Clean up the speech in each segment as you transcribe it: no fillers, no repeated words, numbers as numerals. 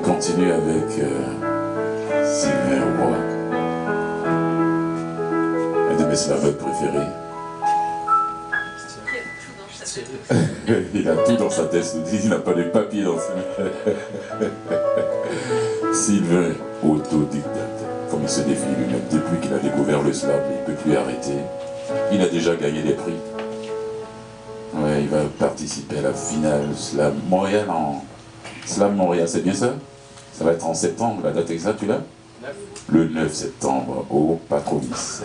continue avec Sylvain Roy, un de mes slameurs préférés. Il a tout dans sa tête, il n'a pas de papier dans sa main. Sylvain, autodidacte, comme il se définit lui-même. Depuis qu'il a découvert le slam, il ne peut plus arrêter. Il a déjà gagné des prix. Ouais, il va participer à la finale Slam Montréal Slam Montréal, c'est bien ça? Ça va être en septembre, la date exacte, tu l'as? Le 9 septembre, au Patronis.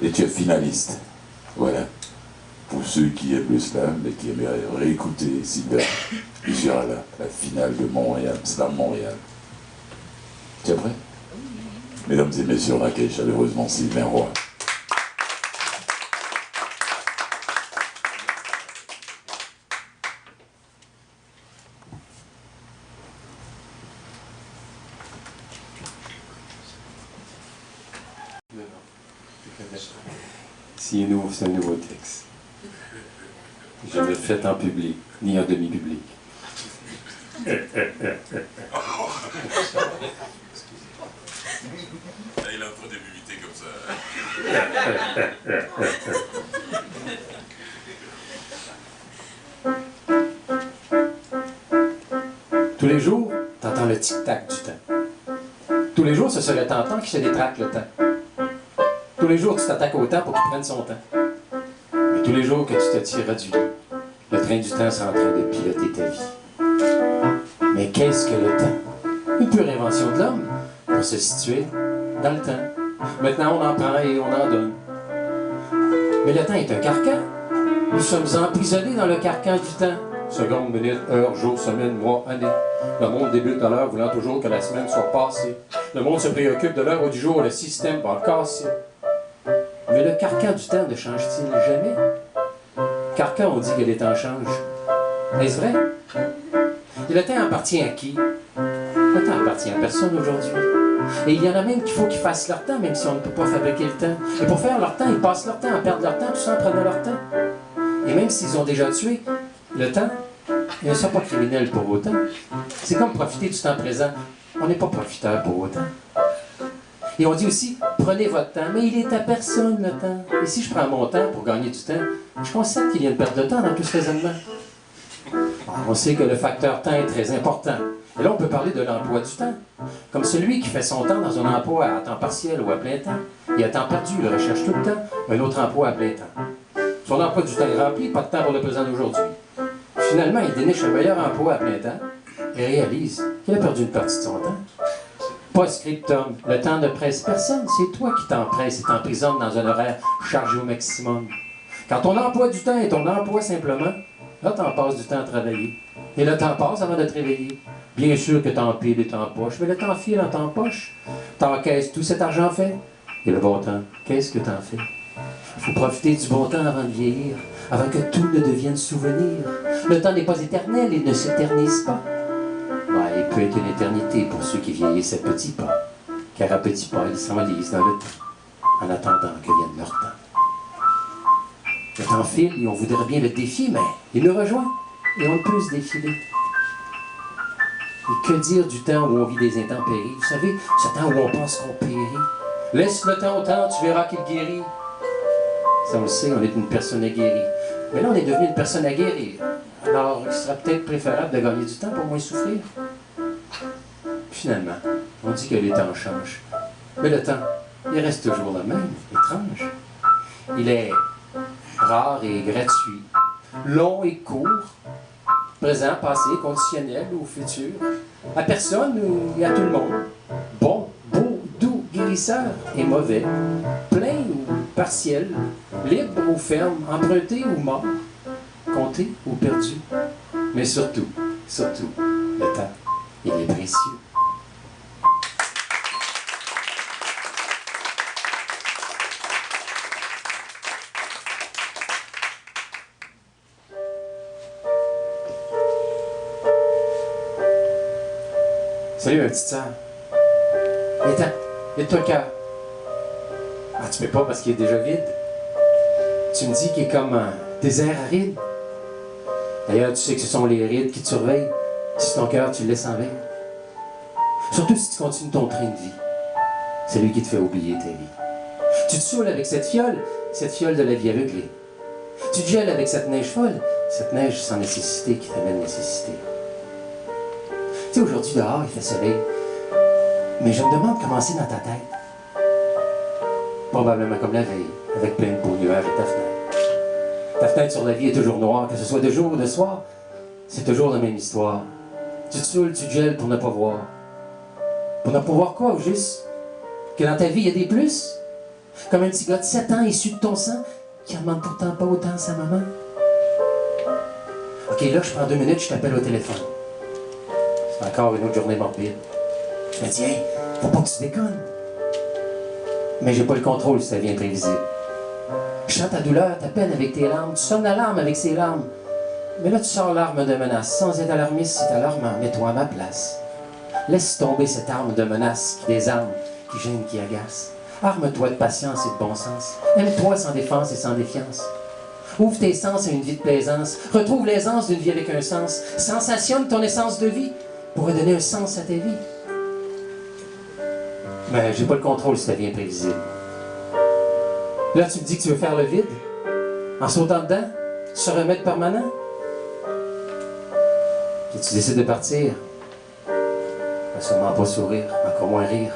Et tu es finaliste. Voilà. Pour ceux qui aiment le slam et qui aimeraient réécouter Sylvain, il sera là, la finale de Montréal, Slam Montréal. Tu es prêt? Mesdames et messieurs, on accueille chaleureusement Sylvain Roy. Si c'est un nouveau texte. Je ne le fais en public, ni en demi-public. Il a trop d'humilité comme ça. Tous les jours, t'entends le tic-tac du temps. Tous les jours, ce serait tentant qu'il se détraque le temps. Tous les jours, tu t'attaques au temps pour qu'il prenne son temps. Mais tous les jours que tu te tireras du lit, le train du temps sera en train de piloter ta vie. Mais qu'est-ce que le temps? Une pure invention de l'homme pour se situer dans le temps. Maintenant, on en prend et on en donne. Mais le temps est un carcan. Nous sommes emprisonnés dans le carcan du temps. Seconde, minute, heure, jour, semaine, mois, année. Le monde débute à l'heure, voulant toujours que la semaine soit passée. Le monde se préoccupe de l'heure ou du jour, le système va casser. Mais le carcan du temps ne change-t-il jamais? Car quand on dit que les temps changent, est-ce vrai? Et le temps appartient à qui? Le temps appartient à personne aujourd'hui. Et il y en a même qu'il faut qu'ils fassent leur temps, même si on ne peut pas fabriquer le temps. Et pour faire leur temps, ils passent leur temps à perdre leur temps, tout ça en prenant leur temps. Et même s'ils ont déjà tué le temps, ils ne sont pas criminels pour autant. C'est comme profiter du temps présent. On n'est pas profiteur pour autant. Et on dit aussi, prenez votre temps, mais il est à personne le temps. Et si je prends mon temps pour gagner du temps, je constate qu'il y a une perte de temps dans tout ce raisonnement. On sait que le facteur temps est très important. Et là, on peut parler de l'emploi du temps. Comme celui qui fait son temps dans un emploi à temps partiel ou à plein temps. Et à temps perdu, il recherche tout le temps un autre emploi à plein temps. Son emploi du temps est rempli, pas de temps pour le présent d'aujourd'hui. Finalement, il déniche un meilleur emploi à plein temps et réalise qu'il a perdu une partie de son temps. Post-scriptum, le temps ne presse personne, c'est toi qui t'empresses et t'emprisonnes dans un horaire chargé au maximum. Quand ton emploi du temps est ton emploi simplement, là t'en passes du temps à travailler. Et le temps passe avant de te réveiller. Bien sûr que t'en piles et t'en poches, mais le temps file en t'en poche. T'encaisses tout cet argent fait. Et le bon temps, qu'est-ce que t'en fais? Il faut profiter du bon temps avant de vieillir, avant que tout ne devienne souvenir. Le temps n'est pas éternel, il ne s'éternise pas. Ouais, il peut être une éternité pour ceux qui vieillissent à petits pas, car à petits pas, ils s'enlisent dans le temps, en attendant que vienne leur temps. Le temps file et on voudrait bien le défier, mais il nous rejoint et on ne peut se défiler. Et que dire du temps où on vit des intempéries? Vous savez, ce temps où on pense qu'on périt. Laisse le temps au temps, tu verras qu'il guérit. Ça, on le sait, on est une personne aguerrie. Mais là, on est devenu une personne aguerrie. Alors, il serait peut-être préférable de gagner du temps pour moins souffrir. Finalement, on dit que les temps changent. Mais le temps, il reste toujours le même, étrange. Il est rare et gratuit, long et court, présent, passé, conditionnel ou futur, à personne ou à tout le monde, bon, beau, doux, guérisseur et mauvais, plein ou partiel, libre ou ferme, emprunté ou mort, compté ou perdu. Mais surtout, le temps, il est précieux. Salut, ma petite sœur. Viens-t'en, vide-toi le cœur. Ah, tu peux pas parce qu'il est déjà vide. Tu me dis qu'il est comme un désert aride. D'ailleurs, tu sais que ce sont les rides qui te surveillent si ton cœur tu le laisses en veille. Surtout si tu continues ton train de vie. C'est lui qui te fait oublier ta vie. Tu te saoules avec cette fiole de la vie aveuglée. Tu te gèles avec cette neige folle, cette neige sans nécessité qui t'amène nécessité. Tu sais, aujourd'hui dehors, il fait soleil, mais je me demande comment c'est dans ta tête. Probablement comme la veille, avec plein de beaux nuages à ta fenêtre. Ta fenêtre sur la vie est toujours noire, que ce soit de jour ou de soir, c'est toujours la même histoire. Tu te saoules, tu te gèles pour ne pas voir. Pour ne pas voir quoi, au juste? Que dans ta vie, il y a des plus? Comme un petit gars de 7 ans issu de ton sang, qui ne demande pourtant pas autant à sa maman. Ok, là, je prends 2 minutes, je t'appelle au téléphone. C'est encore une autre journée morbide. Je me dis, hey, faut pas que tu déconnes. Mais j'ai pas le contrôle si ça vient prévisible. Je sens ta douleur, ta peine avec tes larmes, tu sonnes l'alarme avec ses larmes. Mais là, tu sors l'arme de menace. Sans être alarmiste, c'est alarmant, mets-toi à ma place. Laisse tomber cette arme de menace qui désarme, qui gêne, qui agace. Arme-toi de patience et de bon sens. Aime-toi sans défense et sans défiance. Ouvre tes sens à une vie de plaisance. Retrouve l'aisance d'une vie avec un sens. Sensationne ton essence de vie pour redonner un sens à ta vie. Mais j'ai pas le contrôle si ça devient prévisible. Là, tu me dis que tu veux faire le vide. En sautant dedans, se remettre permanent. Puis tu décides de partir. Va sûrement pas sourire, encore moins rire.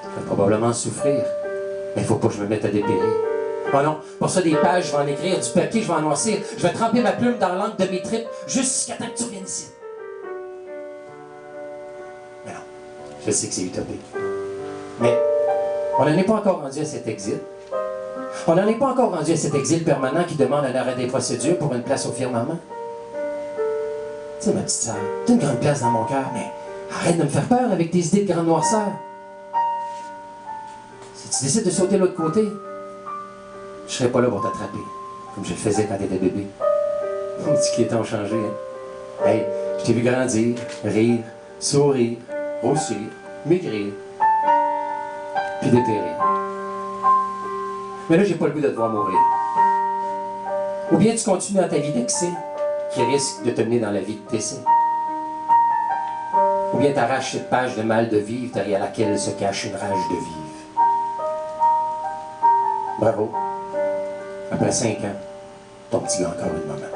Je vais probablement souffrir. Mais il faut pas que je me mette à dépérir. Oh non, pour ça, des pages, je vais en écrire, du papier, je vais en noircir. Je vais tremper ma plume dans l'encre de mes tripes jusqu'à temps que tu reviennes ici. Mais non, je sais que c'est utopique. Mais on n'en est pas encore rendu à cet exil. On n'en est pas encore rendu à cet exil permanent qui demande un arrêt des procédures pour une place au firmament. Tu sais, ma petite sœur, t'as une grande place dans mon cœur, mais arrête de me faire peur avec tes idées de grande noirceur. Si tu décides de sauter de l'autre côté, je serai pas là pour t'attraper, comme je le faisais quand t'étais bébé. On dit que les temps ont changé, hein? Hey, je t'ai vu grandir, rire, sourire, grossir, maigrir, puis dépérir. Mais là, j'ai pas le goût de te voir mourir. Ou bien tu continues dans ta vie d'excès, qui risque de te mener dans la vie de décès. Ou bien t'arraches cette page de mal de vivre derrière laquelle se cache une rage de vivre. Bravo. Après 5 ans, ton petit gars a encore une maman.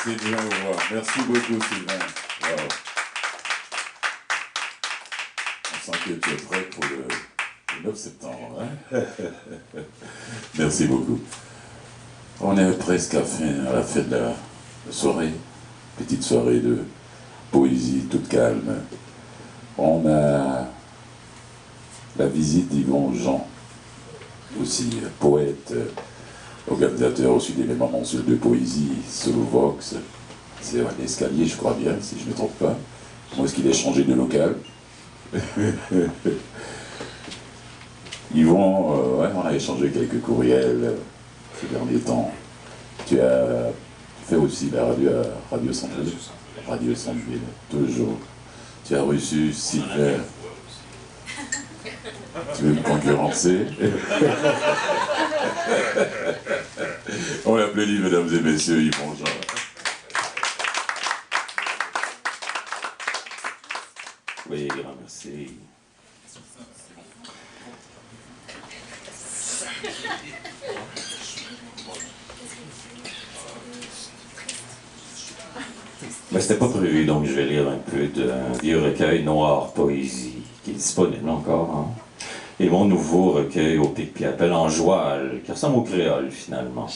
C'est bien, wow. Merci beaucoup, Sylvain. Wow. On sent que tu es prêt pour le 9 septembre. Hein? Merci beaucoup. On est presque à la fin de la soirée. Petite soirée de poésie toute calme. On a la visite d'Yvon Jean, aussi poète, organisateur aussi d'éléments mensuels de poésie, Solovox. C'est un escalier, je crois bien, si je ne me trompe pas. Comment est-ce qu'il a changé de local? Yvon, ouais, on a échangé quelques courriels ces derniers temps. Tu as fait aussi la radio à Radio Centreville. Radio Centreville, toujours. Tu as reçu Sylvain. Tu veux me concurrencer? On l'applaudit, mesdames et messieurs, Yvon Jean. Oui, grand merci. Ben, c'était pas prévu, donc je vais lire un peu d'un vieux recueil Noir Poésie, qui est disponible encore. Hein? Et mon nouveau recueil au pic-puis-appel en joual, qui ressemble au créole finalement.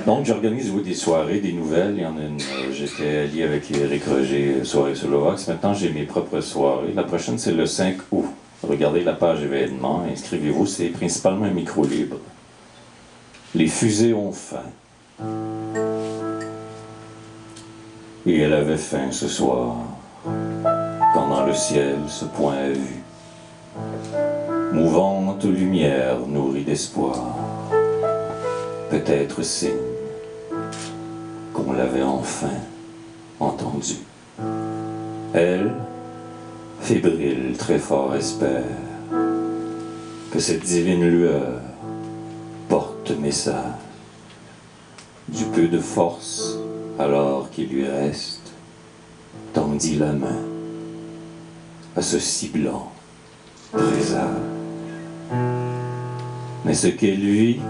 Donc j'organise des soirées, des nouvelles. Il y en a une, j'étais allié avec Éric Roger, soirée sur l'Ovax. Maintenant j'ai mes propres soirées. La prochaine c'est le 5 août. Regardez la page événements, inscrivez-vous, c'est principalement un micro libre. Les fusées ont faim. Et elle avait faim ce soir, quand dans le ciel ce point a vu. Mouvante lumière nourrie d'espoir, peut-être signe qu'on l'avait enfin entendu. Elle, fébrile, très fort espère que cette divine lueur porte message du peu de force alors qu'il lui reste, tendit la main à ce si blanc présage. Mais ce qu'elle vit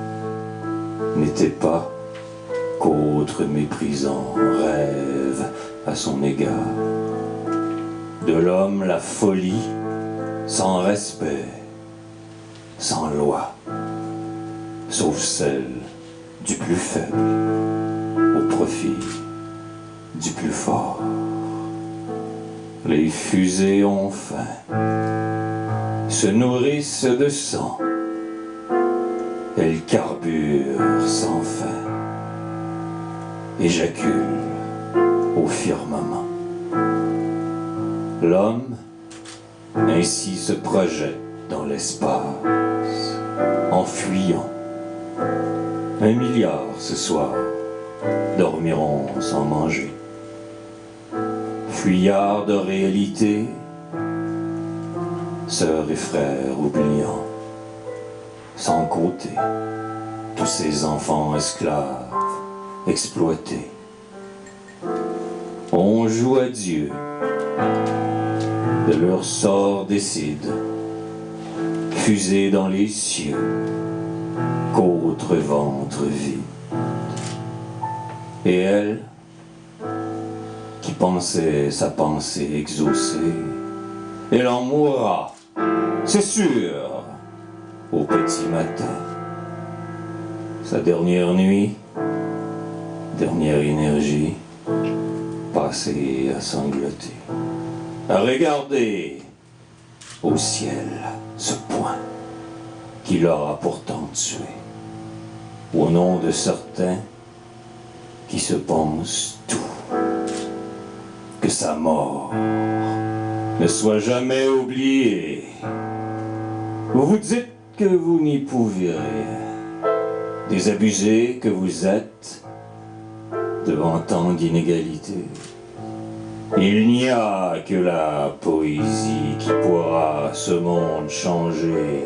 n'était pas qu'autre méprisant rêve à son égard. De l'homme la folie, sans respect, sans loi, sauf celle du plus faible, au profit du plus fort. Les fusées ont faim, se nourrissent de sang, elles carburent sans fin, éjaculent au firmament. L'homme ainsi se projette dans l'espace, en fuyant. 1 milliard ce soir dormiront sans manger. Fuyards de réalité, sœurs et frères oubliant, sans côté, tous ces enfants esclaves exploités. On joue à Dieu, de leur sort décide, fusée dans les cieux, qu'autre ventre vide. Et elle, qui pensait sa pensée exaucée, elle en mourra, c'est sûr, au petit matin. Sa dernière nuit, dernière énergie, passée à sangloter, à regarder au ciel ce point qui l'aura pourtant tué, au nom de certains qui se pensent tout. Que sa mort ne soit jamais oubliée. Vous vous dites que vous n'y pouvez rien, désabusés que vous êtes devant tant d'inégalités. Il n'y a que la poésie qui pourra ce monde changer.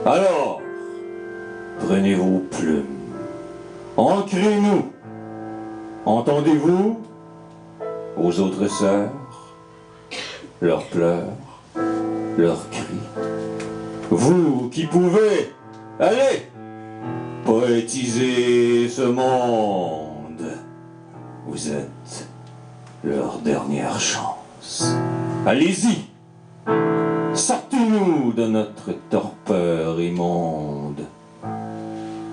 Alors, prenez vos plumes, ancrez-nous. Entendez-vous aux autres sœurs, leurs pleurs, leurs cris? Vous qui pouvez, allez, poétiser ce monde. Vous êtes leur dernière chance. Allez-y, sortez-nous de notre torpeur immonde.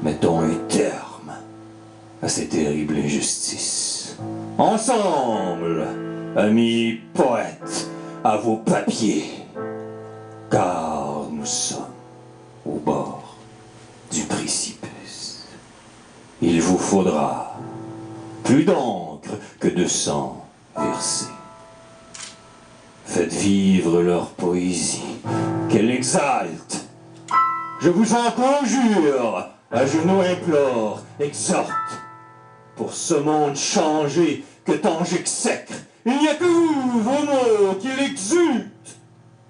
Mettons un terme à ces terribles injustices. Ensemble, amis poètes, à vos papiers, car nous sommes au bord du précipice. Il vous faudra plus d'encre que de sang versé. Faites vivre leur poésie, qu'elle exalte. Je vous en conjure, à genoux implore, exhorte. Pour ce monde changé que tant j'exècre, il n'y a que vous, vos mots, qui l'exultent.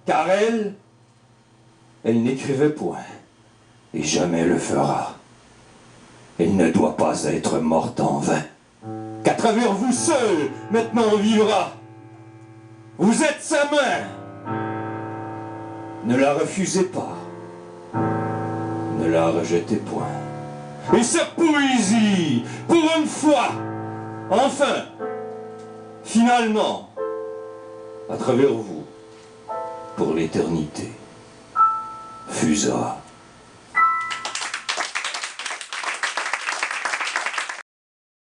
Car elle n'écrivait point, et jamais le fera. Elle ne doit pas être morte en vain, qu'à travers vous seul, maintenant vivra. Vous êtes sa main. Ne la refusez pas, ne la rejetez point. Et sa poésie, pour une fois, enfin, finalement, à travers vous, pour l'éternité, fusera.